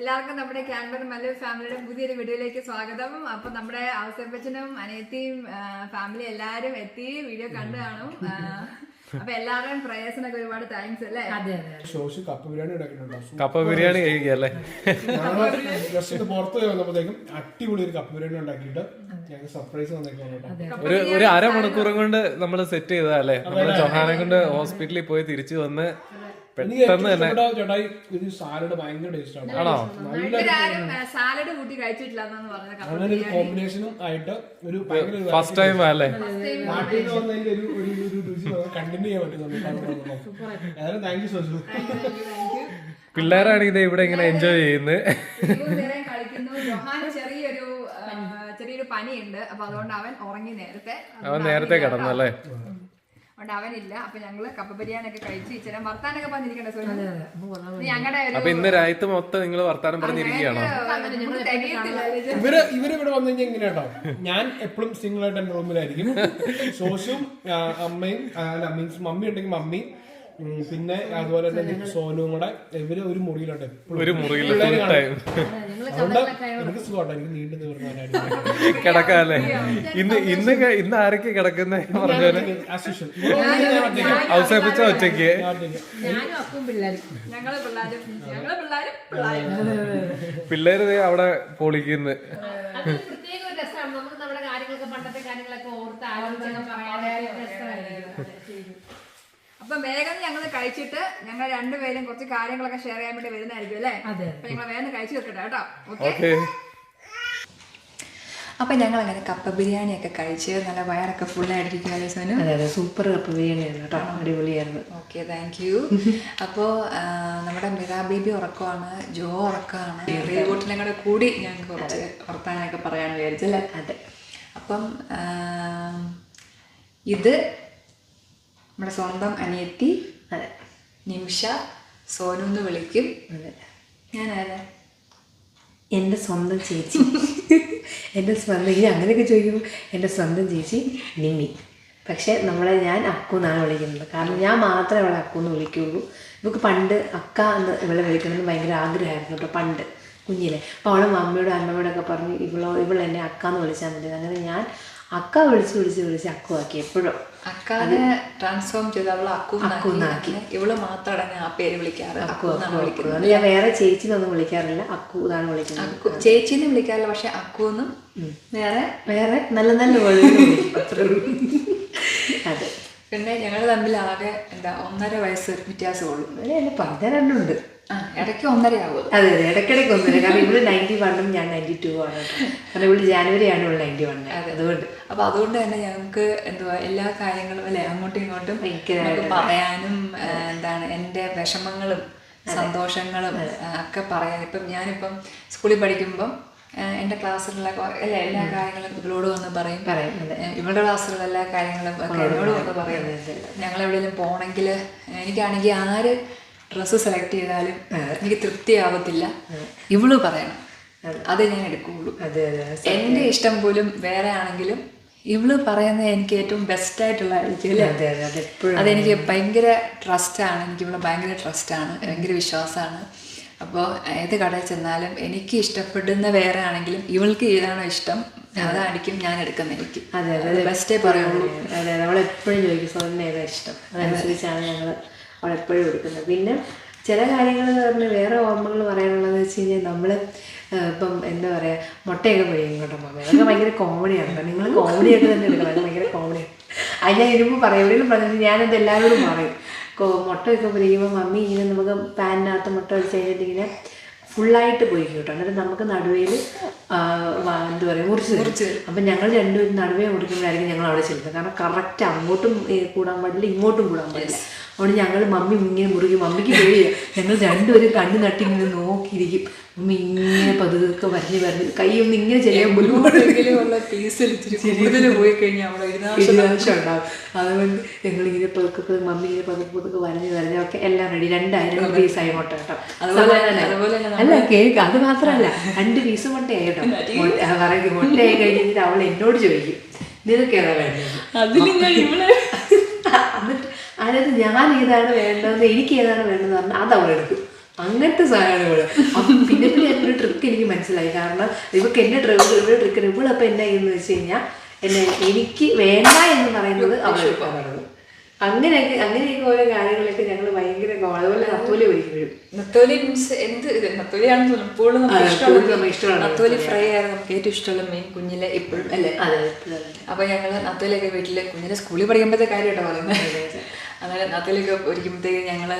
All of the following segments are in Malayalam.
എല്ലാവർക്കും നമ്മുടെ ക്യാൻബർ മല്ലു ഫാമിലിയുടെ പുതിയൊരു വീഡിയോയിലേക്ക് സ്വാഗതം. അപ്പൊ നമ്മുടെ ഔസേപ്പച്ചനും അനിയത്തിയും ഫാമിലി എല്ലാരും എത്തി വീഡിയോ കണ്ടു കാണും. അപ്പൊ എല്ലാവരുടെയും പ്രയാസനൊക്കെ ഒരുപാട് താങ്ക്സ് അല്ലേ. കപ്പ ബിരിയാണി കഴിക്കല്ലേ. പുറത്ത് വന്നപ്പോഴത്തേക്കും അടിപൊളി ഒരു കപ്പ ബിരിയാണി ഉണ്ടാക്കിയിട്ട് സർപ്രൈസ് ഒരു അരമണിക്കൂറും കൊണ്ട് നമ്മൾ സെറ്റ് ചെയ്തല്ലേ. നമ്മള് ചൊഹാനെ കൊണ്ട് ഹോസ്പിറ്റലിൽ പോയി തിരിച്ചു വന്ന് പെട്ടെന്ന് തന്നെ ചേട്ടായി ഇത് സാലഡ് ഭയങ്കര ടേസ്റ്റ് ആണ്. ആണോ? സാലഡ് കൂട്ടി കഴിച്ചിട്ടില്ല അങ്ങനെ ഒരു കോമ്പിനേഷനും ആയിട്ട് ഒരു ഫസ്റ്റ് ടൈം അല്ലേ നാട്ടിൽ നിന്ന് വന്നതിന്റെ ഒരു രുചി കണ്ടിന്യൂ ചെയ്യാൻ പറ്റുന്നുണ്ട്. Thank you Soju. പിള്ളേരാണ് ഇത് ഇവിടെ ഇങ്ങനെ എൻജോയ് ചെയ്യുന്നത്. കളിക്കുന്നു. ചെറിയൊരു പനിയുണ്ട്. അപ്പൊ അതുകൊണ്ട് അവൻ ഉറങ്ങി നേരത്തെ. അവൻ നേരത്തെ കിടന്നു അല്ലേ. അതുകൊണ്ട് അവനില്ല. അപ്പൊ ഞങ്ങള് കപ്പ ബിരിയാണി ഒക്കെ കഴിച്ച് ഇച്ചിരി വർത്താനൊക്കെ പറഞ്ഞിരിക്കണ്ടേ. ഞങ്ങളുടെ അപ്പൊ ഇന്ന് രാജ്യത്ത് മൊത്തം നിങ്ങൾ വർത്താനം പറഞ്ഞിരിക്കുകയാണോ? ഇവര് ഇവിടെ വന്നു കഴിഞ്ഞാൽ എങ്ങനെ കേട്ടോ, ഞാൻ എപ്പോഴും സിംഗിൾ ആയിട്ട് എന്റെ റൂമിലായിരിക്കും. സോസും അമ്മയും മീൻസ് മമ്മി ഉണ്ടെങ്കിൽ മമ്മി, പിന്നെ അതുപോലെ തന്നെ സോനും കൂടെ ഇവര് ഒരു മുറിയിലുണ്ട്. എനിക്ക് സുഖമാട്ടോ, എനിക്ക് നീണ്ടു തീർന്നാലും കിടക്കാല്ലേ. ഇന്ന് ആരൊക്കെ കിടക്കുന്നേ പറഞ്ഞാല് ഔസേപ്പിച്ച ഒറ്റയ്ക്ക് പിള്ളേര് അവിടെ പൊളിക്കുന്നു. അപ്പൊ വേഗം ഞങ്ങൾ കഴിച്ചിട്ട് ഞങ്ങൾ രണ്ടുപേരും കുറച്ച് കാര്യങ്ങളൊക്കെ ഷെയർ ചെയ്യാൻ വേണ്ടി വരുന്നതായിരിക്കും അല്ലേ. അപ്പൊ ഞങ്ങൾ വേഗം കഴിച്ചു വെക്കട്ടെ കേട്ടോ. ഓക്കെ. അപ്പൊ ഞങ്ങൾ അങ്ങനെ കപ്പ ബിരിയാണി ഒക്കെ കഴിച്ച് നല്ല വയറൊക്കെ ഫുള്ളായിട്ടിരിക്കുകയല്ലേ സോനു? അതെ, സൂപ്പർ കപ്പ ബിരിയാണിയാണ് കേട്ടോ, അടിപൊളിയായിരുന്നു. Okay, thank you. അപ്പോൾ നമ്മുടെ മിറാ ബേബി ഉറക്കമാണ്, ജോ ഉറക്കമാണ്. റീബോട്ടിനെ കൂടെ കൂടി ഞങ്ങൾക്ക് കുറച്ച് വർത്താനൊക്കെ പറയാൻ വിചാരിച്ചല്ലേ. അതെ. അപ്പം ഇത് നമ്മുടെ സ്വന്തം അനിയത്തി. അതെ, നിമിഷ. സോനു എന്ന് വിളിക്കും. അതെ. ഞാനാരാ? എൻ്റെ സ്വന്തം ചേച്ചി. എൻ്റെ സ്വന്തം, ഇനി അങ്ങനെയൊക്കെ ചോദിക്കുമ്പോൾ എൻ്റെ സ്വന്തം ചേച്ചി നിമി. പക്ഷേ ഞാൻ അക്കു എന്നാണ് വിളിക്കുന്നത്. കാരണം ഞാൻ മാത്രമേ അവളെ അക്കു എന്ന് വിളിക്കുകയുള്ളൂ. ഇവൾക്ക് പണ്ട് അക്ക എന്ന് ഇവളെ വിളിക്കണമെന്ന് ഭയങ്കര ആഗ്രഹമായിരുന്നു കേട്ടോ, പണ്ട് കുഞ്ഞിലെ. അപ്പോൾ അവളെ മമ്മിയോടും അമ്മയോടൊക്കെ പറഞ്ഞ് ഇവളെന്നെ അക്ക എന്ന് വിളിച്ചാൽ മതി. അങ്ങനെ ഞാൻ അക്ക വിളിച്ച് അക്കുവാക്കി. എപ്പോഴും അക്കാനെ ട്രാൻസ്ഫോം ചെയ്ത് അവളെ അക്കുന്നാക്കി. ഇവള് മാത്രമാണ് ആ പേര് വിളിക്കാറ്. അക്കു വിളിക്കുന്നത്. ഞാൻ വേറെ ചേച്ചിനൊന്നും വിളിക്കാറില്ല, അക്കു എന്നാണ് വിളിക്കുന്നത്. ചേച്ചിന്ന് വിളിക്കാറില്ല, പക്ഷെ അക്കുന്നും വേറെ നല്ല നല്ല വേർഡ്. അതെ. പിന്നെ ഞങ്ങൾ തമ്മിൽ ആകെ 1.5 വയസ്സ് വ്യത്യാസമുള്ളൂ. അല്ലേ, 12 ഇടയ്ക്ക് 1.5 ആവും. അതെ, ഇടയ്ക്കിടയ്ക്ക് 1.5. കാരണം ഇവള് 91 ഞാൻ 92 ആണ്. കാരണം ഇവള് ജാനുവരിയാണ് ഇവള് 91. അതുകൊണ്ട് അതുകൊണ്ട് തന്നെ ഞങ്ങൾക്ക് എല്ലാ കാര്യങ്ങളും അല്ലെ അങ്ങോട്ടും ഇങ്ങോട്ടും പറയാനും എൻ്റെ വിഷമങ്ങളും സന്തോഷങ്ങളും ഒക്കെ പറയാൻ. ഞാനിപ്പം സ്കൂളിൽ പഠിക്കുമ്പം എൻ്റെ ക്ലാസ്സിലുള്ള എല്ലാ കാര്യങ്ങളും ഇവളോട് വന്ന് പറയും. ഇവളുടെ ക്ലാസ്സിലുള്ള എല്ലാ കാര്യങ്ങളും ഒക്കെ എന്നോട് വന്ന് പറയും. ഞങ്ങളെവിടെയെങ്കിലും പോകണമെങ്കിൽ എനിക്കാണെങ്കിൽ ആര് ഡ്രസ്സ് സെലക്ട് ചെയ്താലും എനിക്ക് തൃപ്തിയാവത്തില്ല, ഇവള് പറയണം, അത് ഞാൻ എടുക്കുകയുള്ളൂ. എൻ്റെ ഇഷ്ടം പോലും വേറെ ആണെങ്കിലും ഇവള് പറയുന്നത് എനിക്ക് ഏറ്റവും ബെസ്റ്റായിട്ടുള്ള അതെനിക്ക് ഭയങ്കര ട്രസ്റ്റാണ്. എനിക്കിവളെ ഭയങ്കര ട്രസ്റ്റാണ്, ഭയങ്കര വിശ്വാസമാണ്. അപ്പോൾ ഏത് കടയിൽ ചെന്നാലും എനിക്ക് ഇഷ്ടപ്പെടുന്ന വേറെ ആണെങ്കിലും ഇവൾക്ക് ഏതാണോ ഇഷ്ടം അതായിരിക്കും ഞാൻ എടുക്കുന്നത്. എനിക്ക് ബെസ്റ്റേ പറയുള്ളൂ. അതെ, നമ്മളെപ്പോഴും ചോദിക്കും സ്വന്തം ഏതാ ഇഷ്ടം, അതനുസരിച്ചാണ് ഞങ്ങൾ അവളെപ്പോഴും എടുക്കുന്നത്. പിന്നെ ചില കാര്യങ്ങൾ എന്ന് പറഞ്ഞാൽ വേറെ ഓർമ്മകൾ പറയാനുള്ളതെന്ന് വെച്ച് കഴിഞ്ഞാൽ നമ്മൾ ഇപ്പം എന്താ പറയുക, മുട്ടയൊക്കെ പൊഴിയും കേട്ടോ മമ്മി. അതൊക്കെ ഭയങ്കര കോമഡിയാണ് കേട്ടോ. നിങ്ങൾ കോമഡിയായിട്ട് തന്നെ എടുക്കണം, അത് ഭയങ്കര കോമഡിയാണ്. അത് ഞാൻ ഇരുമ്പോൾ എവിടെയും പറഞ്ഞിട്ട് ഞാനത് എല്ലാവരോടും പറയും. മുട്ടയൊക്കെ പൊരിക്കുമ്പോൾ മമ്മി ഇങ്ങനെ നമുക്ക് പാനിനകത്ത് മുട്ട വെച്ച് കഴിഞ്ഞിട്ട് ഇങ്ങനെ ഫുള്ളായിട്ട് പൊരിക്കും കേട്ടോ. എന്നിട്ട് നമുക്ക് നടുവേൽ എന്താ പറയുക മുറിച്ച്. അപ്പം ഞങ്ങൾ രണ്ടുപേരും നടുവേ മുറിക്കുമ്പോഴായിരിക്കും ഞങ്ങൾ അവിടെ ചെല്ലുന്നത്. കാരണം കറക്റ്റ് അങ്ങോട്ടും കൂടാൻ പാടില്ല, ഇങ്ങോട്ടും കൂടാൻ പാടില്ല. അതുകൊണ്ട് ഞങ്ങൾ മമ്മി ഇങ്ങനെ മുറിക്കും. മമ്മിക്ക് പേടിയാണ്. ഞങ്ങൾ രണ്ടുപേരും കണ്ണു നട്ടി ഇങ്ങനെ നോക്കിയിരിക്കും. മമ്മി ഇങ്ങനെ പതുക്കെ വരഞ്ഞ് കൈയൊന്നും ഇങ്ങനെ ചെയ്യാൻ പോയി കഴിഞ്ഞാൽ ഉണ്ടാവും. അതുകൊണ്ട് ഞങ്ങളിങ്ങനെ പതുക്കെ മമ്മി ഇങ്ങനെ പതുക്കെ വരഞ്ഞ് ഒക്കെ എല്ലാം റെഡി. 2 പീസായി മുട്ട കേട്ടോ. അല്ല കേക്ക് അത് മാത്രമല്ല, 2 പീസ് മുട്ടയായി കേട്ടോ. പറയുന്നത് മുട്ടയായി കഴിഞ്ഞിട്ട് അവൾ എന്നോട് ചോദിക്കും നിനക്ക് ഏതാ വേണ്ടത്. എന്നിട്ട് അതായത് ഞാൻ ഏതാണ് വേണ്ടതെന്ന് എനിക്ക് ഏതാണ് വേണ്ടതെന്ന് പറഞ്ഞാൽ അത് അവളെടുക്കും. അങ്ങനത്തെ സാധനങ്ങൾ. പിന്നെ പിന്നെ ഒരു ട്രിക്ക് എനിക്ക് മനസ്സിലായി. കാരണം ഇവർക്ക് എന്നെ ഇവിടെ ട്രിക്ക് ഇവളപ്പം എന്നാ എന്ന് വെച്ച് കഴിഞ്ഞാൽ എനിക്ക് വേണ്ട എന്ന് പറയുന്നത് അവൾക്ക് പറയുന്നത്. അങ്ങനെയൊക്കെ ഓരോ കാര്യങ്ങളൊക്കെ ഞങ്ങൾ ഭയങ്കര അതുപോലെ നത്തോലി ഒരിക്കലും നത്തോലി മീൻസ് എന്ത് നത്തോലിയാണെന്ന് ഇപ്പോഴും നമുക്ക് ഇഷ്ടമാണ്. നത്തോലി ഫ്രൈ ആയിരുന്നു നമുക്ക് ഏറ്റവും ഇഷ്ടമുള്ള മീൻ കുഞ്ഞിലെ ഇപ്പോഴും അല്ലേ. അപ്പൊ ഞങ്ങള് നത്തോലിയൊക്കെ വീട്ടില് കുഞ്ഞിലെ സ്കൂളിൽ പഠിക്കുമ്പോഴത്തെ കാര്യം കേട്ടോ പറയുന്നത്. അങ്ങനെ നത്തോലിയൊക്കെ ഒരിക്കുമ്പോഴത്തേക്ക് ഞങ്ങള്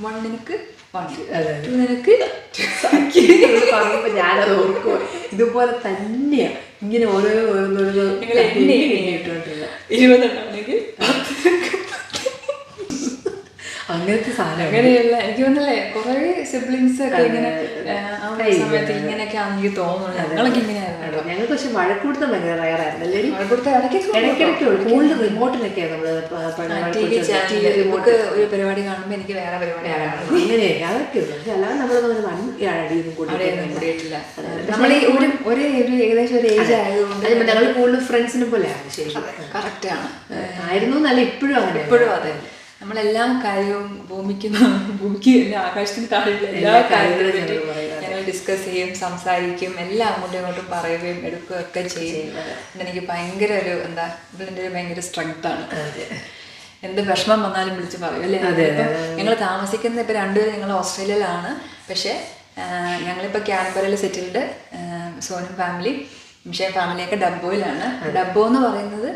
1 നിനക്ക് 1 2 നിനക്ക് പറയുമ്പോ ഞാനത് ഓർക്കുക. ഇതുപോലെ തന്നെയാ ഇങ്ങനെ ഓരോന്നോരോന്നോരോ ഇട്ടുകൊണ്ടിരുന്നത്. 20 ഉണ്ടെങ്കിൽ അങ്ങനത്തെ സാധനം. അങ്ങനെയുള്ള എനിക്ക് തോന്നുന്നല്ലേ കുറെ സിബ്ലിങ്സ് ഒക്കെ ഇങ്ങനെ ആ ഒരു സമയത്ത് ഇങ്ങനെയൊക്കെ എനിക്ക് തോന്നുന്നു. ഞങ്ങളൊക്കെ ഇങ്ങനെയായിരുന്നു. ഞങ്ങൾക്ക് പക്ഷെ വഴക്കൂടുത്തം ഭയങ്കര റയറായിരുന്നല്ലേ. ഇടയ്ക്കൊക്കെ കൂടുതൽ റിമോട്ടിലൊക്കെയാണ് നമ്മള് റിമോട്ട് ഒരു പരിപാടി കാണുമ്പോ എനിക്ക് വേറെ പരിപാടി അങ്ങനെയൊക്കെ അതൊക്കെ ഉള്ളു. പക്ഷെ അല്ലാതെ നമ്മളൊന്നും അടിയൊന്നും കൂടിയിട്ടില്ല. നമ്മൾ ഈ ഒരേ ഏകദേശം ഒരു ഏജ് ആയതുകൊണ്ട് ഞങ്ങൾ കൂടുതൽ ഫ്രണ്ട്സിനെ പോലെയാണ്. ശരി, കറക്റ്റ് ആണ്. ആയിരുന്നു എന്നല്ല, ഇപ്പോഴും അങ്ങനെ. ഇപ്പോഴും അതെ. നമ്മളെല്ലാ കാര്യവും ഭൂമിക്ക് ആകാശത്തിന് താഴെയുള്ള എല്ലാ കാര്യങ്ങളും ഞങ്ങൾ ഡിസ്കസ് ചെയ്യും, സംസാരിക്കും, എല്ലാം അങ്ങോട്ടും ഇങ്ങോട്ടും പറയുകയും എടുക്കുകയൊക്കെ ചെയ്യും. എനിക്ക് ഭയങ്കര ഒരു ഇതിൻ്റെ ഒരു ഭയങ്കര സ്ട്രെങ്ത് ആണ്. എന്ത് വിഷമം വന്നാലും വിളിച്ച് പറയും അല്ലേ. ഞങ്ങൾ താമസിക്കുന്ന ഇപ്പം 2 പേരും ഞങ്ങൾ ഓസ്ട്രേലിയയിലാണ്. പക്ഷേ ഞങ്ങളിപ്പോൾ ക്യാൻബറയിൽ സെറ്റിൽഡ്. സോനും ഫാമിലി മിഷേൻ ഫാമിലിയൊക്കെ ഡബ്ബോയിലാണ്. ഡബ്ബോ എന്ന് പറയുന്നത്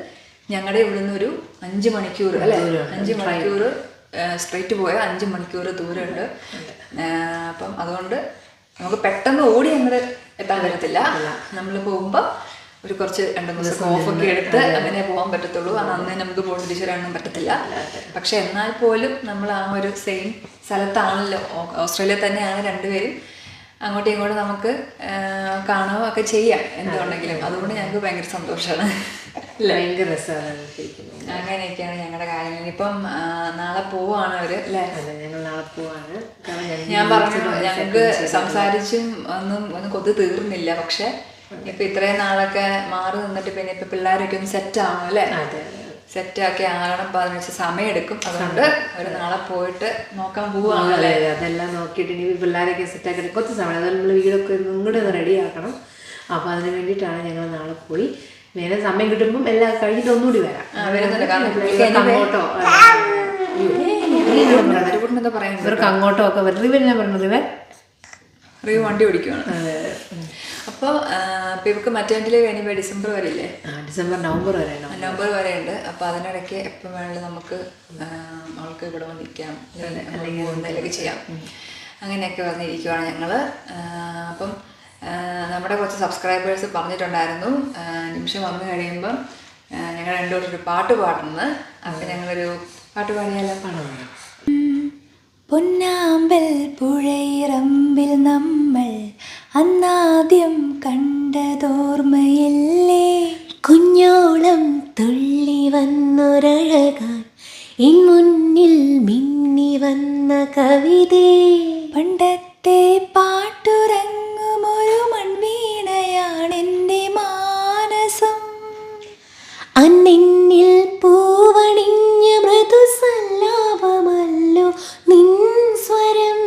ഞങ്ങളുടെ ഇവിടുന്ന് ഒരു 5 മണിക്കൂർ അല്ലേ, 5 മണിക്കൂർ സ്ട്രെയിറ്റ് പോയാൽ 5 മണിക്കൂർ ദൂരമുണ്ട്. അപ്പം അതുകൊണ്ട് നമുക്ക് പെട്ടെന്ന് ഓടി അങ്ങോട്ട് എത്താൻ പറ്റത്തില്ല. നമ്മൾ പോകുമ്പോൾ ഒരു കുറച്ച് 2-3 ദിവസം ഓഫൊക്കെ എടുത്ത് അങ്ങനെ പോകാൻ പറ്റത്തുള്ളൂ. അന്ന് നമുക്ക് പോയി തിരിച്ചു വരാനൊന്നും പറ്റത്തില്ല. പക്ഷെ എന്നാൽ പോലും നമ്മൾ ആ ഒരു സെയിം സ്ഥലത്താണല്ലോ, ഓസ്ട്രേലിയ തന്നെയാണ് 2 പേരും. അങ്ങോട്ടും ഇങ്ങോട്ടും നമുക്ക് കാണുകയോ ഒക്കെ ചെയ്യാം എന്തുകൊണ്ടെങ്കിലും. അതുകൊണ്ട് ഞങ്ങൾക്ക് ഭയങ്കര സന്തോഷമാണ്. ഭയങ്കര രസമാണ്. അങ്ങനെയൊക്കെയാണ് ഞങ്ങളുടെ കാര്യങ്ങൾ. ഇപ്പം നാളെ പോവാണ് അവര് അല്ലേ. ഞങ്ങൾ നാളെ പോവാണ്. ഞാൻ പറഞ്ഞു ഞങ്ങൾക്ക് സംസാരിച്ചും ഒന്നും കൊതു തീർന്നില്ല. പക്ഷെ ഇപ്പൊ ഇത്രയും നാളൊക്കെ മാറി നിന്നിട്ട് പിന്നെ ഇപ്പൊ പിള്ളേരൊക്കെ ഒന്ന് സെറ്റ് ആവണം അല്ലേ. സെറ്റാക്കി ആകണം. അപ്പൊ അതിന് വെച്ച് സമയം എടുക്കും. അതുകൊണ്ട് അവര് നാളെ പോയിട്ട് നോക്കാൻ പോവാണല്ലേ. അതെല്ലാം നോക്കിയിട്ട് ഇനി പിള്ളേരൊക്കെ സെറ്റാക്കി കുറച്ച് സമയം നമ്മൾ വീടൊക്കെ ഇങ്ങോട്ട് ഒന്ന് റെഡി ആക്കണം. അപ്പൊ അതിന് വേണ്ടിയിട്ടാണ് ഞങ്ങൾ നാളെ പോയി. വേറെ സമയം കിട്ടുമ്പം എല്ലാം കഴിഞ്ഞിട്ട് ഒന്നുകൂടി വരാം. അങ്ങോട്ടോ ഇവർക്ക് അങ്ങോട്ടോ ഒക്കെ റിവെന്നാ പറഞ്ഞത്. റിവ് വണ്ടി ഓടിക്കുവാണ്. അപ്പോൾ ഇവർക്ക് മറ്റേ കഴിഞ്ഞ ഡിസംബർ വരെ ഇല്ലേ. നവംബർ വരെ ഉണ്ട്. അപ്പോൾ അതിനിടയ്ക്ക് എപ്പോൾ വേണമെങ്കിലും നമുക്ക് അവൾക്ക് ഇവിടെ വന്ന് നിൽക്കാം, അല്ലെങ്കിൽ എന്തെങ്കിലുമൊക്കെ ചെയ്യാം. അങ്ങനെയൊക്കെ വന്നിരിക്കുവാണ് ഞങ്ങൾ. അപ്പം നമ്മുടെ കുറച്ച് സബ്സ്ക്രൈബേഴ്സ് പറഞ്ഞിട്ടുണ്ടായിരുന്നു നിമിഷം വന്നു കഴിയുമ്പം ഞങ്ങൾ 2 പേരും ഒരു പാട്ട് പാടുന്നത്. അപ്പം ഞങ്ങളൊരു പാട്ട് പാടിയാലോ? പാടുന്നു. പൊന്നാമ്പൽ പുഴയിറമ്പിൽ നമ്മൾ അന്നാദ്യം കണ്ടതോർമ്മയില്ലേ. കുഞ്ഞോളം തുള്ളി വന്നൊരഴകാൻ ഇൻ മുന്നിൽ മിന്നി വന്ന കവിതേ. പണ്ടത്തെ പാട്ടുറങ്ങുമൊരു മൺവീണയാണെൻ്റെ മാനസം. അന്നിൽ പൂവണിഞ്ഞ മൃദുസല്ലാപമല്ലോ നിൻ സ്വരം.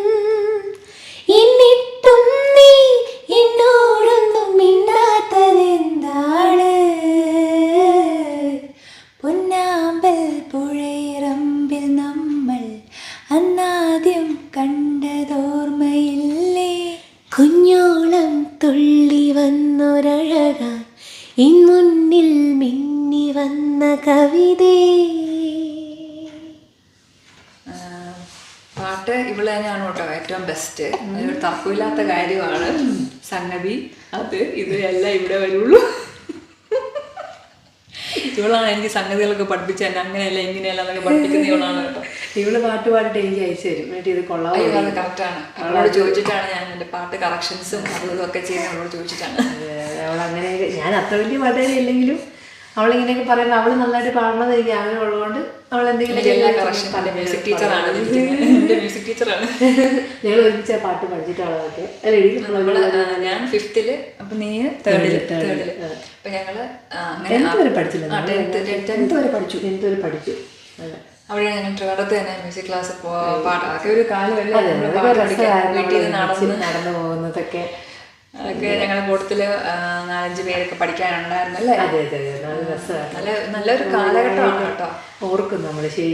എന്നിട്ടും നീ എന്നോടൊന്നും മിണ്ടാത്തതെന്താണ്? പൊന്നാമ്പൽ പുഴയിറമ്പിൽ നമ്മൾ അന്നാദ്യം കണ്ടതോർമ്മയില്ലേ. കുഞ്ഞോളം തുള്ളി വന്നൊരഴകാൻ ഇൻ മുന്നിൽ മിന്നി വന്ന കവിതേ. പാട്ട് ഇവള് തന്നെയാണ് കേട്ടോ ഏറ്റവും ബെസ്റ്റ്. അതിനൊരു തർക്കമില്ലാത്ത കാര്യമാണ്. സംഗതി അത് ഇത് എല്ലാം ഇവിടെ വരുള്ളൂ. ഇവളാണ് എനിക്ക് സംഗതികളൊക്കെ പഠിപ്പിച്ച എന്നെ അങ്ങനെയല്ല ഇങ്ങനെയല്ല എന്നൊക്കെ പഠിപ്പിക്കുന്ന ഇവളാണ് കേട്ടോ. ഇവള് പാട്ട് പാടിട്ട് എനിക്ക് അയച്ചു തരും. എന്നിട്ട് ഇത് കൊള്ളാം. അത് കറക്റ്റാണ്. അവളോട് ചോദിച്ചിട്ടാണ് ഞാൻ എൻ്റെ പാട്ട് കറക്ഷൻസും അതും ഒക്കെ ചെയ്യുന്നത്. അവളോട് ചോദിച്ചിട്ടാണ്. അവളങ്ങനെ ഞാൻ അത്ര വലിയ പാട്ടുകാരി ഇല്ലെങ്കിലും അവളിങ്ങനെയൊക്കെ പറയുന്നത് അവള് നന്നായിട്ട് പാടണമെന്ന് എനിക്ക് ആഗ്രഹം ഉള്ളതുകൊണ്ട് അവൾ എന്തെങ്കിലും മ്യൂസിക് ടീച്ചറാണ്. മ്യൂസിക് ടീച്ചറാണ്. ഞങ്ങൾ ഒരുമിച്ച പാട്ട് പഠിച്ചിട്ടുള്ളതൊക്കെ. ഞാൻ 5th അപ്പൊ നീ 3rd. അപ്പൊ ഞങ്ങള് അങ്ങനെ 10th വരെ പഠിച്ചില്ല. 10th വരെ പഠിച്ചു. 10th വരെ പഠിച്ചു. അവിടെയാണ് ഞങ്ങൾ ട്രിവാൻഡ്രത്ത് തന്നെ മ്യൂസിക് ക്ലാസ് പാട്ട് അതൊക്കെ ഒരു കാലമല്ലേ നമ്മള് പാട്ട് പഠിക്കാൻ വീട്ടിൽ നിന്ന് നടന്നു പോകുന്നതൊക്കെ അതൊക്കെ ഞങ്ങളുടെ കൂട്ടത്തില് 4-5 പേരൊക്കെ പഠിക്കാനുണ്ടായിരുന്നല്ലേ. അതെ അതെ അതെ നല്ല രസമാണ്. നല്ലൊരു കാലഘട്ടമാണ് കേട്ടോ. ഓർക്കും നമ്മള് ശരി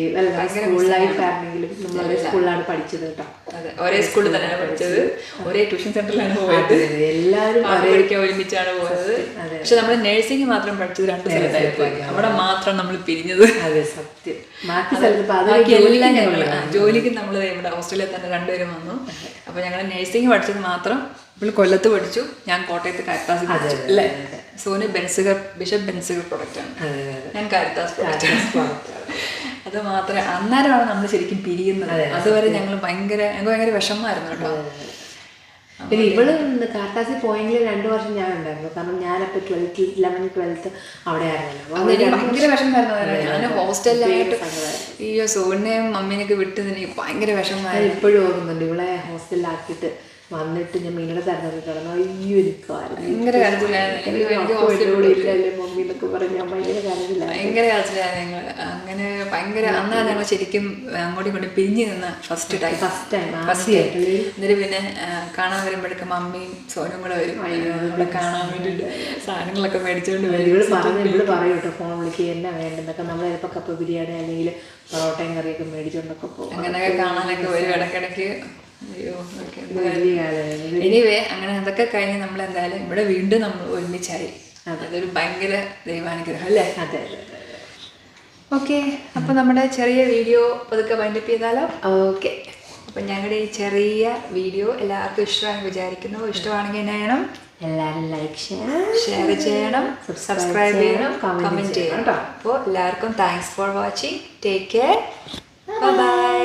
സ്കൂൾ ലൈഫ് ആണെങ്കിലും നമ്മൾ ഒരേ സ്കൂളിലാണ് പഠിച്ചത് കേട്ടോ. അതെ, ഒരേ സ്കൂളിൽ തന്നെയാണ് പഠിച്ചത്, ഒരേ ട്യൂഷൻ സെന്ററിലാണ് പോയത്, എല്ലാവരും പഠിക്കാൻ ഒരുമിച്ചാണ് പോയത്. പക്ഷെ നമ്മൾ നഴ്സിംഗ് മാത്രം പഠിച്ചത് 2 സ്ഥലത്തായി പോയി. അവിടെ മാത്രം നമ്മൾ പിരിഞ്ഞത്. അതെ സത്യം. ബാക്കി ജോലിക്ക് നമ്മൾ ഇവിടെ ഓസ്ട്രേലിയയിൽ തന്നെ 2 പേരും വന്നു. അപ്പൊ ഞങ്ങൾ നഴ്സിംഗ് പഠിച്ചത് മാത്രം ഇപ്പോൾ കൊല്ലത്ത് പഠിച്ചു, ഞാൻ കോട്ടയത്ത് കാരിത്താസ് പഠിച്ചു അല്ലേ. സോനു ബിഷപ്പ് ബെൻസിഗർ പ്രൊഡക്റ്റാണ്, ഞാൻ കാരിത്താസ് പ്രൊഡക്റ്റ്. അത് മാത്രമേ അന്നേരമാണ് നമ്മൾ ശരിക്കും പിരിയുന്നത്. അതുവരെ ഞങ്ങൾക്ക് ഭയങ്കര വിഷമമായിരുന്നു കേട്ടോ. പിന്നെ ഇവള് കാരിത്താസിൽ പോയെങ്കിൽ 2 വർഷം ഞാൻ ഉണ്ടായിരുന്നു. കാരണം ഞാനപ്പോൾ 11-12 അവിടെ ആയിരുന്നല്ലോ. ഭയങ്കര വിഷമമായിരുന്നു. ഞാൻ ഹോസ്റ്റലിലായിട്ട് ഈ സോണിനെയും മമ്മീനെയൊക്കെ വിട്ട് എനിക്ക് ഭയങ്കര വിഷമമായിരുന്നു. ഇപ്പോഴും ഓർക്കുന്നുണ്ട്. ഇവളെ ഹോസ്റ്റലിലാക്കിയിട്ട് വന്നിട്ട് ഞാൻ മീനുടെ തരുന്നത് കിടന്നു. അയ്യോ ഭയങ്കര കരച്ചിലായിരുന്നു. മമ്മീന്നൊക്കെ പറഞ്ഞ് ഞാൻ ഭയങ്കര കരച്ചിലായിരുന്നു. ഭയങ്കര കരച്ചിലായിരുന്നു ഞങ്ങൾ. അങ്ങനെ ഭയങ്കര അന്നാണ് ഞങ്ങൾ ശരിക്കും അങ്ങോട്ടും ഇങ്ങോട്ടും പിരിഞ്ഞു നിന്ന ഫസ്റ്റ് ടൈം. എന്നിട്ട് പിന്നെ കാണാൻ വരുമ്പോഴേക്കും മമ്മിയും സോനും കൂടെ വരും. ഇവിടെ കാണാൻ വേണ്ടിയിട്ട് സാധനങ്ങളൊക്കെ മേടിച്ചുകൊണ്ട് വരും. ഇവിടെ പറയും കേട്ടോ, ഫോൺ വിളിക്കുക എന്നാ വേണ്ടെന്നൊക്കെ. നമ്മൾ ചിലപ്പോൾ കപ്പ ബിരിയാണി അല്ലെങ്കിൽ പൊറോട്ടയും കറിയൊക്കെ മേടിച്ചുകൊണ്ടൊക്കെ പോകും. അങ്ങനെയൊക്കെ കാണാനൊക്കെ വരും ഇടയ്ക്കിടയ്ക്ക്. എനിവേ അങ്ങനെ അതൊക്കെ കഴിഞ്ഞ് നമ്മൾ എന്തായാലും ഇവിടെ വീണ്ടും നമ്മൾ ഒരുമിച്ചായി. അതൊരു ഭയങ്കര ദൈവാനുഗ്രഹം അല്ലേ. അതെ. ഓക്കെ, അപ്പൊ നമ്മുടെ ചെറിയ വീഡിയോ പതുക്കെ വൈൻഡപ്പ് ചെയ്താലോ? ഓക്കെ. അപ്പൊ ഞങ്ങളുടെ ഈ ചെറിയ വീഡിയോ എല്ലാവർക്കും ഇഷ്ടമാണെന്ന് വിചാരിക്കുന്നു. ഇഷ്ടമാണെങ്കിൽ എന്നാ ചെയ്യണം? എല്ലാവരും ലൈക്ക് ഷെയർ ചെയ്യണം, സബ്സ്ക്രൈബ് ചെയ്യണം, കമന്റ് ചെയ്യണം കേട്ടോ. അപ്പോൾ എല്ലാവർക്കും thanks for watching. Take care. By.